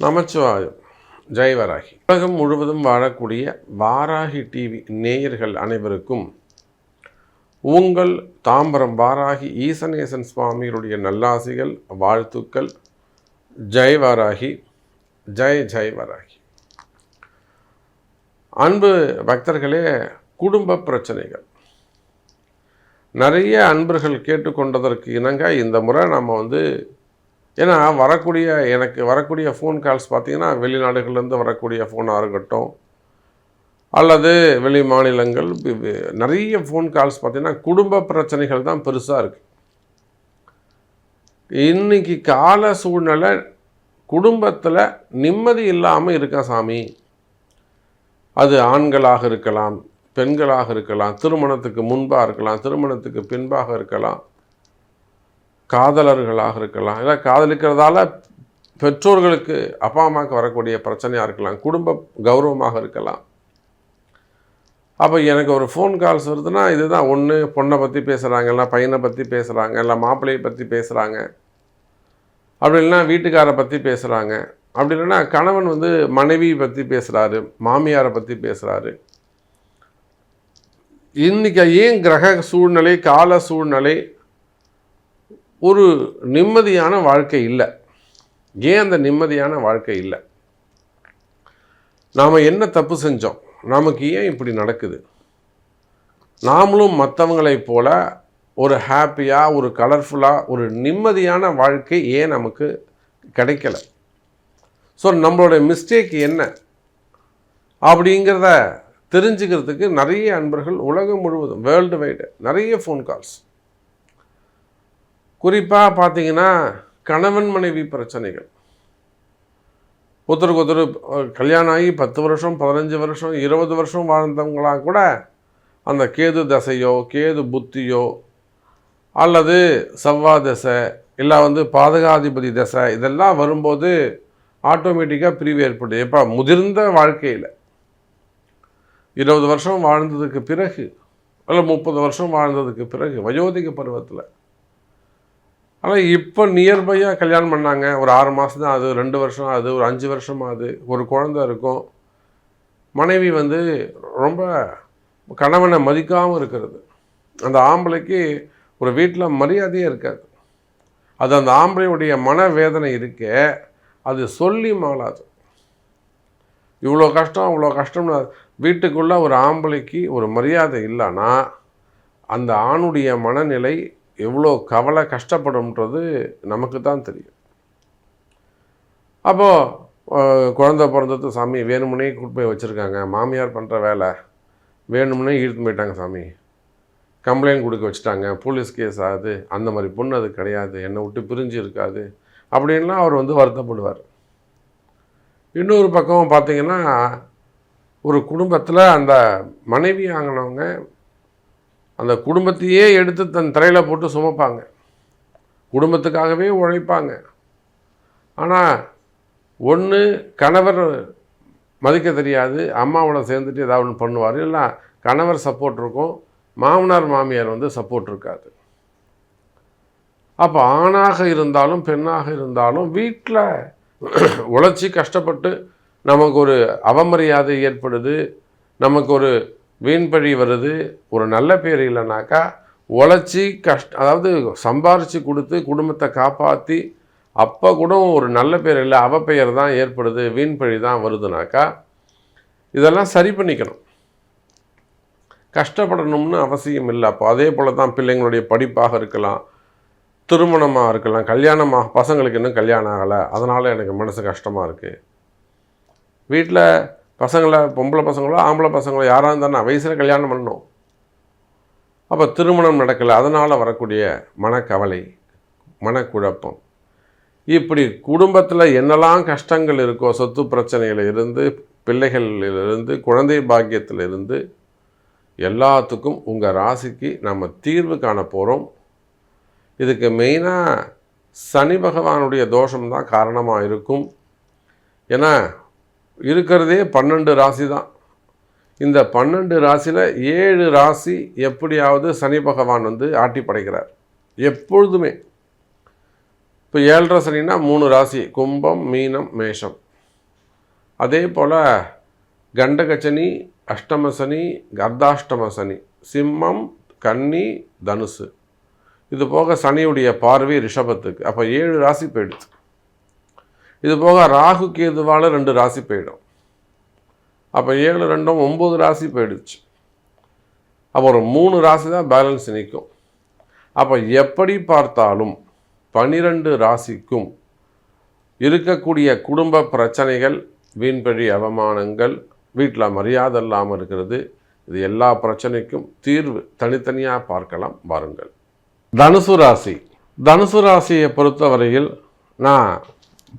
நமச்சிவாயம். ஜெய் வராகி. உலகம் முழுவதும் வாழக்கூடிய வாராகி டிவி நேயர்கள் அனைவருக்கும் உங்கள் தாம்பரம் வாராகி ஈசனேசன் சுவாமிகளுடைய நல்லாசிகள், வாழ்த்துக்கள். ஜெய் வராகி, ஜெய் ஜெய் வராகி. அன்பு பக்தர்களே, குடும்ப பிரச்சனைகள் நிறைய அன்பர்கள் கேட்டுக்கொண்டதற்கு இணங்க இந்த முறை நம்ம ஏன்னா எனக்கு வரக்கூடிய ஃபோன் கால்ஸ் பார்த்திங்கன்னா வெளிநாடுகள்லேருந்து வரக்கூடிய ஃபோனாக இருக்கட்டும், அல்லது வெளி மாநிலங்கள், நிறைய ஃபோன் கால்ஸ் பார்த்திங்கன்னா குடும்ப பிரச்சனைகள் தான் பெருசாக இருக்குது. இன்றைக்கி கால சூழ்நிலை குடும்பத்தில் நிம்மதி இல்லாமல் இருக்கா சாமி. அது ஆண்களாக இருக்கலாம், பெண்களாக இருக்கலாம், திருமணத்துக்கு முன்பாக இருக்கலாம், திருமணத்துக்கு பின்பாக இருக்கலாம், காதலர்களாக இருக்கலாம், இல்லை காதலிக்கிறதால பெற்றோர்களுக்கு அப்பா அம்மாவுக்கு வரக்கூடிய பிரச்சனையாக இருக்கலாம், குடும்ப கௌரவமாக இருக்கலாம். அப்போ எனக்கு ஒரு ஃபோன் கால்ஸ் வருதுன்னா இதுதான் ஒன்று, பொண்ணை பற்றி பேசுகிறாங்க, இல்லை பையனை பற்றி பேசுகிறாங்க, இல்லை மாப்பிள்ளையை பற்றி பேசுகிறாங்க, அப்படி இல்லைன்னா வீட்டுக்காரை பற்றி பேசுகிறாங்க, அப்படி இல்லைன்னா கணவன் மனைவி பற்றி பேசுகிறாரு, மாமியாரை பற்றி பேசுகிறாரு. இன்றைக்கி ஏன் கிரக சூழ்நிலை, கால சூழ்நிலை ஒரு நிம்மதியான வாழ்க்கை இல்லை? ஏன் அந்த நிம்மதியான வாழ்க்கை இல்லை? நாம் என்ன தப்பு செஞ்சோம்? நமக்கு ஏன் இப்படி நடக்குது? நாமளும் மற்றவங்களைப் போல ஒரு ஹாப்பியாக, ஒரு கலர்ஃபுல்லாக, ஒரு நிம்மதியான வாழ்க்கை ஏன் நமக்கு கிடைக்கல? ஸோ நம்மளுடைய மிஸ்டேக் என்ன அப்படிங்கிறத தெரிஞ்சுக்கிறதுக்கு நிறைய அன்பர்கள் உலகம் முழுவதும், வேர்ல்டு வைடு நிறைய ஃபோன் கால்ஸ். குறிப்பாக பார்த்தீங்கன்னா கணவன் மனைவி பிரச்சனைகள். ஒருத்தருக்கு ஒருத்தர் கல்யாணம் ஆகி 10 வருஷம், 15 வருஷம், 20 வருஷம் வாழ்ந்தவங்களாக கூட அந்த கேது தசையோ, கேது புத்தியோ, அல்லது செவ்வாய் தசை, இல்லை பாதகாதிபதி தசை, இதெல்லாம் வரும்போது ஆட்டோமேட்டிக்காக பிரிவு ஏற்படுது. எப்போ முதிர்ந்த வாழ்க்கையில் 20 வருஷம் வாழ்ந்ததுக்கு பிறகு, இல்லை 30 வருஷம் வாழ்ந்ததுக்கு பிறகு, வயோதிக பருவத்தில். ஆனால் இப்போ நியர்பையாக கல்யாணம் பண்ணாங்க, ஒரு 6 மாதம் தான் ஆகுது, 2 வருஷம் ஆகுது, ஒரு 5 வருஷம் ஆகுது, ஒரு குழந்தை இருக்கும். மனைவி ரொம்ப கணவனை மதிக்காமல் இருக்கிறது. அந்த ஆம்பளைக்கு ஒரு வீட்டில் மரியாதையே இருக்காது. அது அந்த ஆம்பளையுடைய மனவேதனை இருக்கே, அது சொல்லி மாளாது. இவ்வளோ கஷ்டம், அவ்வளோ கஷ்டம்னு வீட்டுக்குள்ளே ஒரு ஆம்பளைக்கு ஒரு மரியாதை இல்லைன்னா அந்த ஆணுடைய மனநிலை எவ்வளோ கவலை, கஷ்டப்படும்ன்றது நமக்கு தான் தெரியும். அப்போது குழந்தை பிறந்தது சாமி, வேணுமுனே கூட்டு போய் வச்சுருக்காங்க, மாமியார் பண்ணுற வேலை, வேணுமுனே இழுத்து போயிட்டாங்க சாமி, கம்ப்ளைண்ட் கொடுக்க வச்சுட்டாங்க, போலீஸ் கேஸ் ஆகுது, அந்த மாதிரி பொண்ணு அது கிடையாது, என்னை விட்டு பிரிஞ்சு இருக்காது அப்படின்லாம் அவர் வருத்தப்படுவார். இன்னொரு பக்கம் பார்த்திங்கன்னா ஒரு குடும்பத்தில் அந்த மனைவி ஆங்கினவங்க அந்த குடும்பத்தையே எடுத்து தன் தலையில் போட்டு சுமப்பாங்க, குடும்பத்துக்காகவே உழைப்பாங்க. ஆனால் ஒன்று கணவர் மதிக்க தெரியாது, அம்மாவோட சேர்ந்துட்டு ஏதாவது ஒன்று பண்ணுவார், இல்லை கணவர் சப்போர்ட் இருக்கும், மாமனார் மாமியார் சப்போர்ட் இருக்காது. அப்போ ஆணாக இருந்தாலும் பெண்ணாக இருந்தாலும் வீட்டில் உழைச்சி கஷ்டப்பட்டு நமக்கு ஒரு அவமரியாதை ஏற்படுது, நமக்கு ஒரு வீண்பழி வருது, ஒரு நல்ல பேர் இல்லைனாக்கா உழைச்சி அதாவது சம்பாரித்து கொடுத்து குடும்பத்தை காப்பாற்றி அப்போ கூட ஒரு நல்ல பேர் இல்லை, அவப்பெயர் தான் ஏற்படுது, வீண்பழி தான் வருதுனாக்கா இதெல்லாம் சரி பண்ணிக்கணும். கஷ்டப்படணும்னு அவசியம் இல்லை. அப்போ அதே போல் தான் பிள்ளைங்களுடைய படிப்பாக இருக்கலாம், திருமணமாக இருக்கலாம், கல்யாணமாக, பசங்களுக்கு இன்னும் கல்யாணம் ஆகலை, அதனால் எனக்கு மனசு கஷ்டமாக இருக்குது. வீட்டில் பசங்களை, பொம்பளை பசங்களோ ஆம்பளை பசங்களோ யாராக இருந்தாலும் வயசில் கல்யாணம் பண்ணணும், அப்போ திருமணம் நடக்கலை, அதனால் வரக்கூடிய மனக்கவலை, மனக்குழப்பம், இப்படி குடும்பத்தில் என்னெல்லாம் கஷ்டங்கள் இருக்கோ, சொத்து பிரச்சனையிலிருந்து, பிள்ளைகளிலிருந்து, குழந்தை பாக்கியத்திலிருந்து எல்லாத்துக்கும் உங்கள் ராசிக்கு நம்ம தீர்வு காண போகிறோம். இதுக்கு மெயினாக சனி பகவானுடைய தோஷம்தான் காரணமாக இருக்கும். ஏன்னா இருக்கிறதே 12 ராசி தான். இந்த 12 ராசியில் 7 ராசி எப்படியாவது சனி பகவான் ஆட்டி படைக்கிறார் எப்பொழுதுமே. இப்போ 7.5 சனின்னா 3 ராசி, கும்பம், மீனம், மேஷம். அதே போல் கண்டகச்சனி, அஷ்டமசனி, அர்த்தாஷ்டம சனி, சிம்மம், கன்னி, தனுசு, இது போக சனியுடைய பார்வை ரிஷபத்துக்கு. அப்போ 7 ராசி போயிடுச்சு. இது போக ராகு கேதுவால் 2 ராசி போயிடும். அப்போ 7 2 9 ராசி போயிடுச்சு. அப்போ ஒரு 3 ராசி தான் பேலன்ஸ் நிற்கும். அப்போ எப்படி பார்த்தாலும் 12 ராசிக்கும் இருக்கக்கூடிய குடும்ப பிரச்சனைகள், வீண்பழி அவமானங்கள், வீட்டில் மரியாதை இல்லாமல் இருக்கிறது, இது எல்லா பிரச்சனைக்கும் தீர்வு தனித்தனியாக பார்க்கலாம் பாருங்கள். தனுசு ராசி. தனுசு ராசியை பொறுத்தவரையில் நான்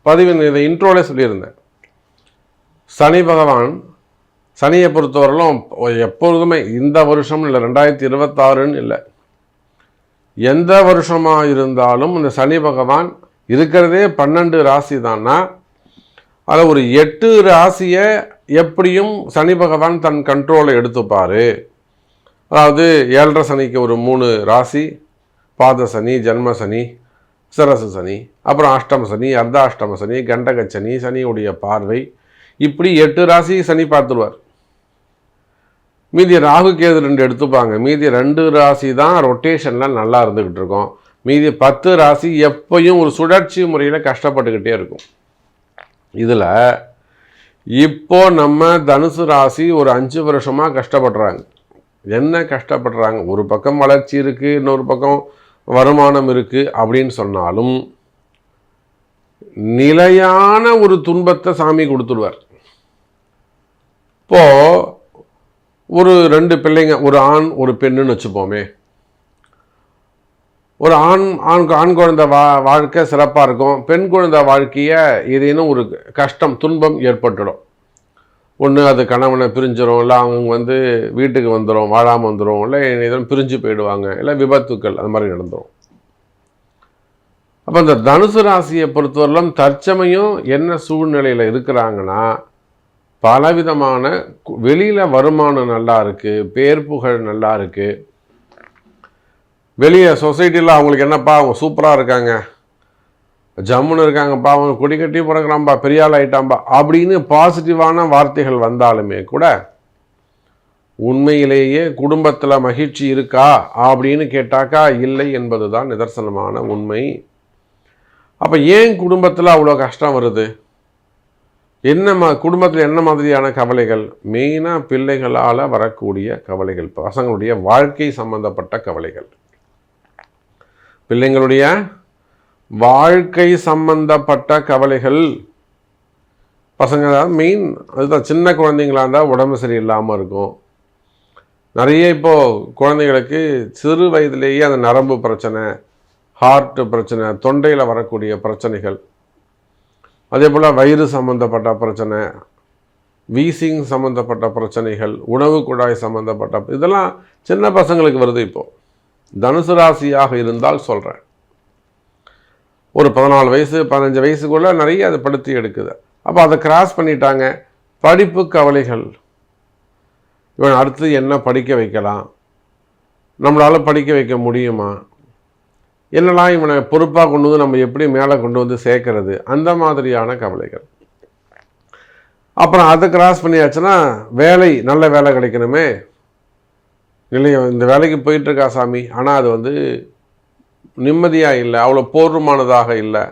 பதிவின் இதை இன்ட்ரோலே சொல்லியிருந்தேன். சனி பகவான், சனியை பொறுத்தவரையிலும் எப்பொழுதுமே இந்த வருஷம் இல்லை, 2026ன்னு இல்லை, எந்த வருஷமாக இருந்தாலும் இந்த சனி பகவான் இருக்கிறதே 12 ராசி தான்னா அதில் ஒரு 8 ராசியை எப்படியும் சனி பகவான் தன் கண்ட்ரோலை எடுத்துப்பார். அதாவது 7.5 சனிக்கு ஒரு 3 ராசி, பாத சனி, ஜன்ம சனி, சிரசு சனி, அப்புறம் அஷ்டம சனி, அர்த்தாஷ்டம சனி, கண்டகச்சனி, சனியுடைய பார்வை, இப்படி 8 ராசி சனி பார்த்துருவார். மீதி ராகு கேது 2 எடுத்துப்பாங்க. மீதி 2 ராசி தான் ரொட்டேஷனில் நல்லா இருந்துக்கிட்டு இருக்கோம். மீதி 10 ராசி எப்பயும் ஒரு சுழற்சி முறையில் கஷ்டப்பட்டுக்கிட்டே இருக்கும். இதில் இப்போ நம்ம தனுசு ராசி ஒரு 5 வருஷமாக கஷ்டப்படுறாங்க. என்ன கஷ்டப்படுறாங்க? ஒரு பக்கம் வளர்ச்சி இருக்குது, இன்னொரு பக்கம் வருமானம் இருக்குது அப்படின்னு சொன்னாலும் நிலையான ஒரு துன்பத்தை சாமி கொடுத்துடுவார். இப்போது ஒரு 2 பிள்ளைங்க, ஒரு ஆண் ஒரு பெண்ணுன்னு வச்சுப்போமே. ஒரு ஆண் குழந்தை வாழ்க்கை சிறப்பாக இருக்கும். பெண் குழந்தை வாழ்க்கையை ஏதேனும் ஒரு கஷ்டம், துன்பம் ஏற்பட்டுடும். ஒன்று அது கணவனை பிரிஞ்சிடும், இல்லை அவங்க வீட்டுக்கு வந்துடும், வாழாமல் வந்துடும், இல்லை எதுவும் பிரிஞ்சு போயிடுவாங்க, இல்லை விபத்துக்கள் அது மாதிரி நடந்துடும். அப்போ இந்த தனுசு ராசியை பொறுத்தவரையிலும் தற்சமயம் என்ன சூழ்நிலையில் இருக்கிறாங்கன்னா, பலவிதமான வெளியில் வருமானம் நல்லா இருக்குது, பேர் புகழ் நல்லா இருக்குது, வெளியே சொசைட்டியில் அவங்களுக்கு என்னப்பா அவங்க சூப்பராக இருக்காங்க, ஜம்முன்னு இருக்காங்கப்பா, அவங்க கொடி கட்டி பிறகுறாம்பா, பெரிய ஆள் ஆகிட்டாம்பா அப்படின்னு பாசிட்டிவான வார்த்தைகள் வந்தாலுமே கூட உண்மையிலேயே குடும்பத்தில் மகிழ்ச்சி இருக்கா அப்படின்னு கேட்டாக்கா இல்லை என்பது தான் நிதர்சனமான உண்மை. அப்போ ஏன் குடும்பத்தில் அவ்வளோ கஷ்டம் வருது? குடும்பத்தில் என்ன மாதிரியான கவலைகள்? மெயினாக பிள்ளைகளால் வரக்கூடிய கவலைகள், பசங்களுடைய வாழ்க்கை சம்பந்தப்பட்ட கவலைகள், பிள்ளைங்களுடைய வாழ்க்கை சம்பந்தப்பட்ட கவலைகள். பசங்க மெயின் அதுதான். சின்ன குழந்தைங்களாக இருந்தால் உடம்பு சரியில்லாமல் இருக்கும். நிறைய இப்போது குழந்தைங்களுக்கு சிறு வயதிலேயே அந்த நரம்பு பிரச்சனை, ஹார்ட் பிரச்சனை, தொண்டையில் வரக்கூடிய பிரச்சனைகள், அதே போல் வயிறு சம்மந்தப்பட்ட பிரச்சனை, வீசிங் சம்மந்தப்பட்ட பிரச்சனைகள், உணவு குழாய் சம்மந்தப்பட்ட, இதெல்லாம் சின்ன பசங்களுக்கு வருது. இப்போது தனுசு ராசியாக இருந்தால் சொல்கிறேன், ஒரு 14 வயசு 15 வயசுக்குள்ளே நிறைய அதை படுத்தி எடுக்குது. அப்போ அதை கிராஸ் பண்ணிட்டாங்க. படிப்பு கவலைகள், இவன் அடுத்து என்ன படிக்க வைக்கலாம், நம்மளால் படிக்க வைக்க முடியுமா, என்னெல்லாம் இவனை பொறுப்பாக கொண்டு வந்து நம்ம எப்படி மேலே கொண்டு வந்து சேர்க்கறது, அந்த மாதிரியான கவலைகள். அப்புறம் அதை கிராஸ் பண்ணியாச்சுன்னா வேலை, நல்ல வேலை கிடைக்கணுமே, இல்லையா இந்த வேலைக்கு போயிட்டுருக்கா சாமி, ஆனால் அது நிம்மதியாக இல்லை, அவ்வளோ போர்வமானதாக இல்லை,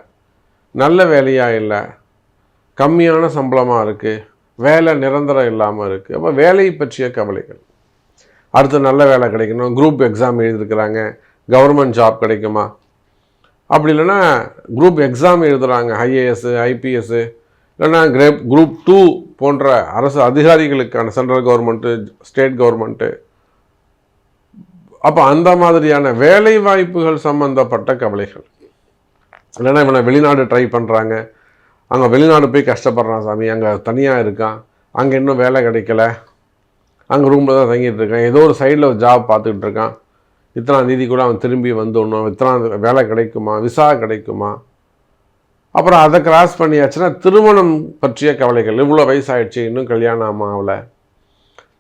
நல்ல வேலையாக இல்லை, கம்மியான சம்பளமாக இருக்குது, வேலை நிரந்தரம் இல்லாமல் இருக்குது. அப்போ வேலை பற்றிய கவலைகள். அடுத்து நல்ல வேலை கிடைக்கணும், குரூப் எக்ஸாம் எழுதியிருக்கிறாங்க, கவர்மெண்ட் ஜாப் கிடைக்குமா, அப்படி இல்லைன்னா குரூப் எக்ஸாம் எழுதுகிறாங்க, ஐஏஎஸ் ஐபிஎஸ், இல்லைன்னா குரூப் 2 போன்ற அரசு அதிகாரிகளுக்கான சென்ட்ரல் கவர்மெண்ட்டு ஸ்டேட் கவர்மெண்ட்டு. அப்போ அந்த மாதிரியான வேலை வாய்ப்புகள் சம்பந்தப்பட்ட கவலைகள். இல்லைன்னா இவனை வெளிநாடு ட்ரை பண்ணுறாங்க, அங்கே வெளிநாடு போய் கஷ்டப்படுறான் சாமி, அங்கே தனியாக இருக்கான், அங்கே இன்னும் வேலை கிடைக்கல, அங்கே ரூமில் தான் தங்கிட்டு இருக்கான், ஏதோ ஒரு சைடில் ஒரு ஜாப் பார்த்துக்கிட்டு இருக்கான், இத்தனாம் தேதி கூட அவன் திரும்பி வந்துடணும், இத்தனாம் வேலை கிடைக்குமா, விசா கிடைக்குமா. அப்புறம் அதை கிராஸ் பண்ணியாச்சுன்னா திருமணம் பற்றிய கவலைகள். இவ்வளோ வயசாகிடுச்சு, இன்னும் கல்யாணம் ஆகலை,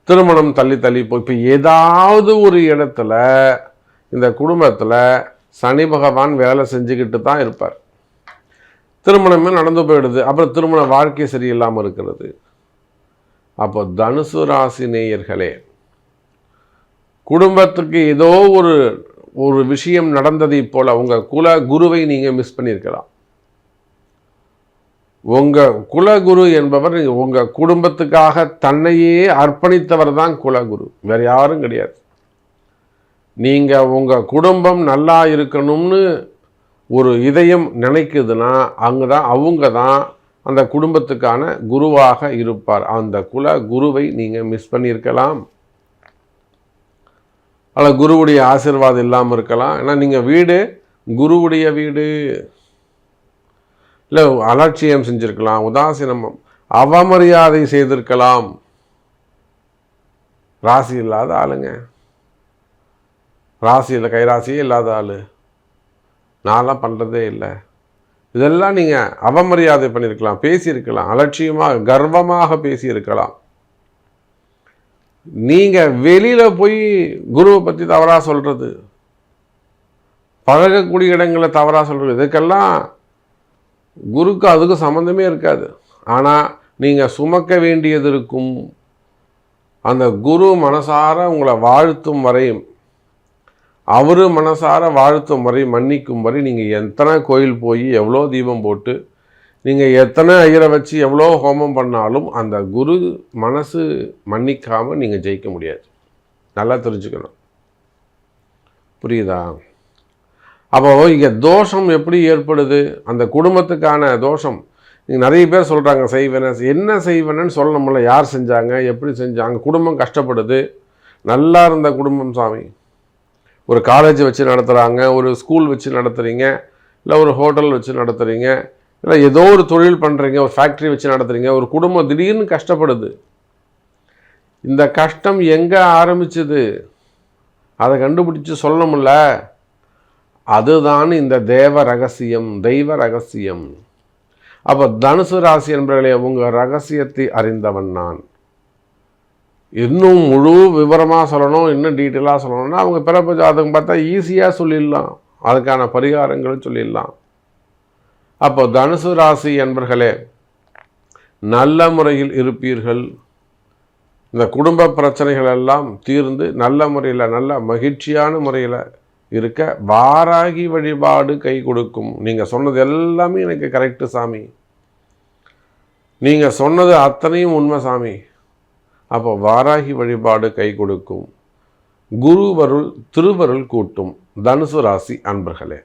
திருமணம் தள்ளி தள்ளி போய். இப்போ ஏதாவது ஒரு இடத்துல இந்த குடும்பத்தில் சனி பகவான் வேலை செஞ்சுக்கிட்டு தான் இருப்பார். திருமணமே நடந்து போயிடுது, அப்புறம் திருமண வாழ்க்கை சரியில்லாமல் இருக்கிறது. அப்போ தனுசு ராசி நேயர்களே, குடும்பத்துக்கு ஏதோ ஒரு விஷயம் நடந்ததை போல உங்கள் குல குருவை நீங்கள் மிஸ் பண்ணியிருக்கலாம். உங்கள் குலகுரு என்பவர் உங்கள் குடும்பத்துக்காக தன்னையே அர்ப்பணித்தவர் தான் குலகுரு, வேறு யாரும் கிடையாது. நீங்கள் உங்கள் குடும்பம் நல்லா இருக்கணும்னு ஒரு இதயம் நினைக்குதுன்னா அவங்க தான் அந்த குடும்பத்துக்கான குருவாக இருப்பார். அந்த குல குருவை நீங்கள் மிஸ் பண்ணியிருக்கலாம், அல்ல குருவுடைய ஆசீர்வாதம் இல்லாமல் இருக்கலாம். ஏன்னா நீங்கள் வீடு குருவுடைய வீடு, இல்லை அலட்சியம் செஞ்சுருக்கலாம், உதாசீனம் அவமரியாதை செய்திருக்கலாம். ராசி இல்லாத ஆளுங்க, ராசியில் கைராசியே இல்லாத ஆள், நான்லாம் பண்ணுறதே இல்லை. இதெல்லாம் நீங்கள் அவமரியாதை பண்ணியிருக்கலாம், பேசியிருக்கலாம், அலட்சியமாக கர்வமாக பேசியிருக்கலாம். நீங்கள் வெளியில் போய் குருவை பற்றி தவறாக சொல்கிறது, பழகக்கூடிய இடங்களில் தவறாக சொல்கிறது, இதுக்கெல்லாம் குருக்கு அதுக்கு சம்மந்தமே இருக்காது. ஆனால் நீங்கள் சுமக்க வேண்டியது இருக்கும். அந்த குரு மனசார உங்களை வாழ்த்தும் வரையும், அவர் மனசார வாழ்த்தும் வரை, மன்னிக்கும் வரை நீங்கள் எத்தனை கோயில் போய் எவ்வளோ தீபம் போட்டு நீங்கள் எத்தனை ஐயரை வச்சு எவ்வளோ ஹோமம் பண்ணாலும் அந்த குரு மனசு மன்னிக்காமல் நீங்கள் ஜெயிக்க முடியாது. நல்லா தெரிஞ்சுக்கணும், புரியுதா? அப்போ இங்கே தோஷம் எப்படி ஏற்படுது? அந்த குடும்பத்துக்கான தோஷம். நீங்கள் நிறைய பேர் சொல்கிறாங்க செய்வன, என்ன செய்வனன்னு சொல்லணும்ல, யார் செஞ்சாங்க, எப்படி செஞ்சாங்க, குடும்பம் கஷ்டப்படுது. நல்லா இருந்த குடும்பம் சாமி, ஒரு காலேஜ் வச்சு நடத்துகிறாங்க, ஒரு ஸ்கூல் வச்சு நடத்துகிறீங்க, இல்லை ஒரு ஹோட்டல் வச்சு நடத்துகிறீங்க, இல்லை ஏதோ ஒரு தொழில் பண்ணுறீங்க, ஒரு ஃபேக்ட்ரி வச்சு நடத்துகிறீங்க, ஒரு குடும்பம் திடீர்னு கஷ்டப்படுது. இந்த கஷ்டம் எங்கே ஆரம்பிச்சுது அதை கண்டுபிடிச்சி சொல்லணும்ல. அதுதான் இந்த தெய்வ ரகசியம். அப்போ தனுசு ராசி என்பவர்களே, உங்கள் ரகசியத்தை அறிந்தவன் நான். இன்னும் முழு விவரமாக சொல்லணும், இன்னும் டீட்டெயிலாக சொல்லணும்னா அவங்க பிறப்பு ஜாதகம் பார்த்தா ஈஸியாக சொல்லிடலாம், அதுக்கான பரிகாரங்களும் சொல்லிடலாம். அப்போ தனுசு ராசி என்பவர்களே, நல்ல முறையில் இருப்பீர்கள். இந்த குடும்ப பிரச்சனைகள் எல்லாம் தீர்ந்து நல்ல முறையில், நல்ல மகிழ்ச்சியான முறையில் இருக்க வாராகி வழிபாடு கை கொடுக்கும். நீங்கள் சொன்னது எல்லாமே எனக்கு கரெக்டு சாமி, நீங்கள் சொன்னது அத்தனையும் உண்மை சாமி. அப்போ வாராகி வழிபாடு கை கொடுக்கும், குருவருள் திருவருள் கூட்டும். தனுசு ராசி அன்பர்களே.